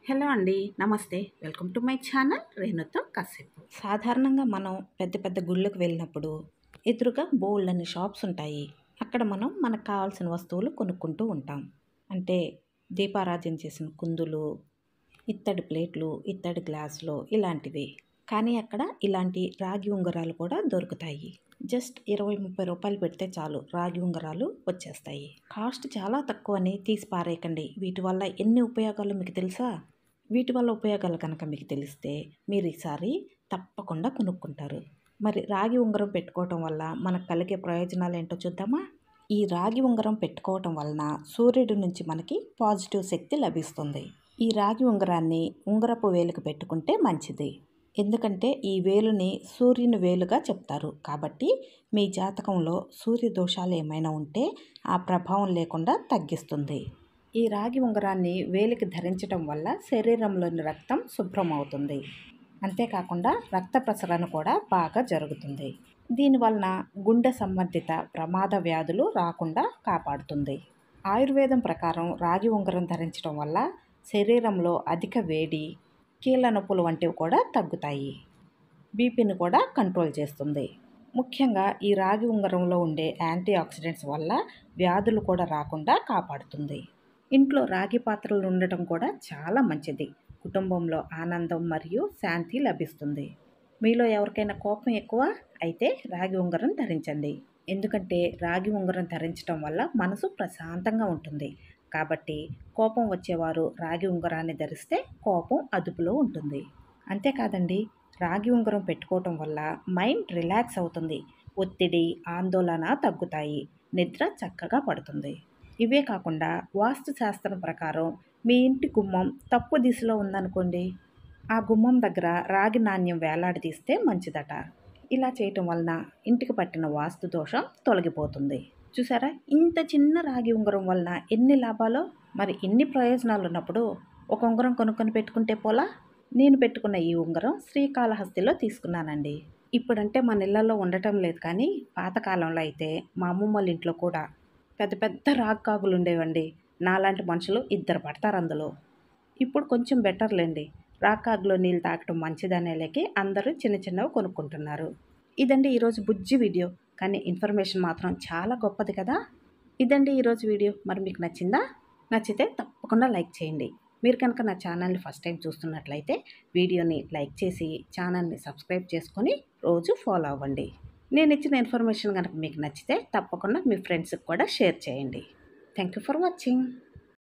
Hello అండి. నమస్తే. Welcome to my channel రేణుతో కాసేపు. సాధారణంగా మనం పెద్ద పెద్ద గుళ్ళకు వెళ్ళినప్పుడు ఎదురుగా బోల్డన్ని షాప్స్ ఉంటాయి. అక్కడ మనం మనకు కావాల్సిన వస్తువులు కొనుక్కుంటూ ఉంటాం. అంటే దీపారాధన చేసిన కుందులు, ఇత్తడి ప్లేట్లు, ఇత్తడి గ్లాసులు ఇలాంటివి. కానీ అక్కడ ఇలాంటి రాగి ఉంగరాలు కూడా దొరుకుతాయి. జస్ట్ 20-30 రూపాయలు పెడితే చాలు రాగి ఉంగరాలు వచ్చేస్తాయి. కాస్ట్ చాలా తక్కువని తీసి పారేయకండి. వీటి వల్ల ఎన్ని ఉపయోగాలు మీకు తెలుసా? వీటి వల్ల ఉపయోగాలు కనుక మీకు తెలిస్తే మీరు ఈసారి తప్పకుండా కొనుక్కుంటారు. మరి రాగి ఉంగరం పెట్టుకోవటం వల్ల మనకు కలిగే ప్రయోజనాలు ఏంటో చూద్దామా? ఈ రాగి ఉంగరం పెట్టుకోవటం వలన సూర్యుడి నుంచి మనకి పాజిటివ్ శక్తి లభిస్తుంది. ఈ రాగి ఉంగరాన్ని ఉంగరపు వేలుకు పెట్టుకుంటే మంచిది. ఎందుకంటే ఈ వేలుని సూర్యుని వేలుగా చెప్తారు. కాబట్టి మీ జాతకంలో సూర్య దోషాలు ఏమైనా ఉంటే ఆ ప్రభావం లేకుండా తగ్గిస్తుంది. ఈ రాగి ఉంగరాన్ని వేలికి ధరించడం వల్ల శరీరంలోని రక్తం శుభ్రం అవుతుంది. అంతేకాకుండా రక్త ప్రసరణ కూడా బాగా జరుగుతుంది. దీనివలన గుండె సంబంధిత ప్రమాద వ్యాధులు రాకుండా కాపాడుతుంది. ఆయుర్వేదం ప్రకారం రాగి ఉంగరం ధరించడం వల్ల శరీరంలో అధిక వేడి, కీళ్ళ నొప్పులు వంటివి కూడా తగ్గుతాయి. బీపీని కూడా కంట్రోల్ చేస్తుంది. ముఖ్యంగా ఈ రాగి ఉంగరంలో ఉండే యాంటీ ఆక్సిడెంట్స్ వల్ల వ్యాధులు కూడా రాకుండా కాపాడుతుంది. ఇంట్లో రాగి పాత్రలు ఉండటం కూడా చాలా మంచిది. కుటుంబంలో ఆనందం మరియు శాంతి లభిస్తుంది. మీలో ఎవరికైనా కోపం ఎక్కువ అయితే రాగి ఉంగరం ధరించండి. ఎందుకంటే రాగి ఉంగరం ధరించడం వల్ల మనసు ప్రశాంతంగా ఉంటుంది. కాబట్టి కోపం వచ్చేవారు రాగి ఉంగరాన్ని ధరిస్తే కోపం అదుపులో ఉంటుంది. అంతేకాదండి, రాగి ఉంగరం పెట్టుకోవటం వల్ల మైండ్ రిలాక్స్ అవుతుంది. ఒత్తిడి, ఆందోళన తగ్గుతాయి. నిద్ర చక్కగా పడుతుంది. ఇవే కాకుండా వాస్తు శాస్త్రం ప్రకారం మీ ఇంటి గుమ్మం తప్పు దిశలో ఉందనుకోండి, ఆ గుమ్మం దగ్గర రాగి నాణ్యం వేలాడదీస్తే మంచిదట. ఇలా చేయటం వలన ఇంటికి పట్టిన వాస్తు దోషం తొలగిపోతుంది. చూసారా, ఇంత చిన్న రాగి ఉంగరం వలన ఎన్ని లాభాలో. మరి ఎన్ని ప్రయోజనాలు ఉన్నప్పుడు ఒక ఉంగరం కొనుక్కొని పెట్టుకుంటే పోలా? నేను పెట్టుకున్న ఈ ఉంగరం శ్రీకాళహస్తిలో తీసుకున్నానండి. ఇప్పుడంటే మన ఇళ్లలో ఉండటం లేదు, కానీ పాతకాలంలో అయితే మా అమ్మమ్మ వాళ్ళ ఇంట్లో కూడా పెద్ద పెద్ద రాగి కాగులు ఉండేవండి. నాలాంటి మనుషులు 2 పడతారు అందులో. ఇప్పుడు కొంచెం బెటర్లేండి. రాగి కాగులో నీళ్ళు తాగటం మంచిదనేలేకి అందరూ చిన్న చిన్నవి కొనుక్కుంటున్నారు. ఇదండి ఈరోజు బుజ్జి వీడియో, కానీ ఇన్ఫర్మేషన్ మాత్రం చాలా గొప్పది కదా. ఇదండి ఈరోజు వీడియో. మరి మీకు నచ్చిందా? నచ్చితే తప్పకుండా లైక్ చేయండి. మీరు కనుక నా ఛానల్ని ఫస్ట్ టైం చూస్తున్నట్లయితే వీడియోని లైక్ చేసి ఛానల్ని సబ్స్క్రైబ్ చేసుకొని రోజు ఫాలో అవ్వండి. నేను ఇచ్చిన ఇన్ఫర్మేషన్ కనుక మీకు నచ్చితే తప్పకుండా మీ ఫ్రెండ్స్కి కూడా షేర్ చేయండి. Thank you for watching.